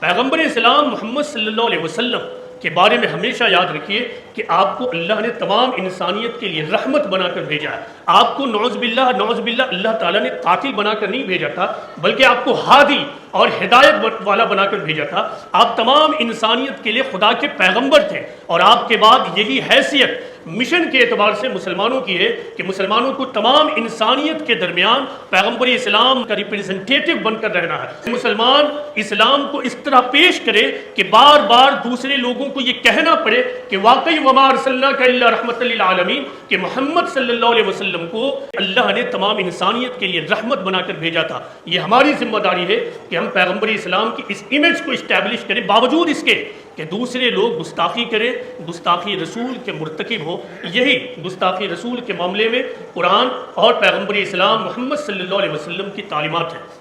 पैगम्बर इस्लाम मोहम्मद सल्लल्लाहु अलैहि वसल्लम के बारे में हमेशा याद रखिए कि आपको अल्लाह ने तमाम इंसानियत के लिए रहमत बनाकर भेजा है। आपको नौज़बिल्लाह अल्लाह ताला ने कातिल बनाकर नहीं भेजा था, बल्कि आपको हादी और हिदायत वाला बनाकर भेजा था। आप तमाम इंसानियत के लिए खुदा के पैगंबर थे और आपके बाद यही हैसियत मिशन के एतबार से मुसलमानों की है कि मुसलमानों को तमाम इंसानियत के दरमियान पैगम्बर इस्लाम का रिप्रेजेंटेटिव बनकर रहना है। मुसलमान इस्लाम को इस तरह पेश करे कि बार बार दूसरे लोगों को ये कहना पड़े कि वाकई वमा अरसलनाका इल्ला रहमतल लिल आलमीन, कि मोहम्मद सल्लल्लाहु अलैहि वसल्लम को अल्लाह ने तमाम इंसानियत के लिए रहमत बनाकर भेजा था। ये हमारी जिम्मेदारी है कि हम पैगम्बर इस्लाम की इस इमेज को इस्टेब्लिश करें, बावजूद इसके कि दूसरे लोग गुस्ताखी करें, गुस्ताखी रसूल के मुर्तकिब हो। यही गुस्ताखी रसूल के मामले में कुरान और पैगम्बर इस्लाम मोहम्मद सल्लल्लाहु अलैहि वसल्लम की तालीमात है।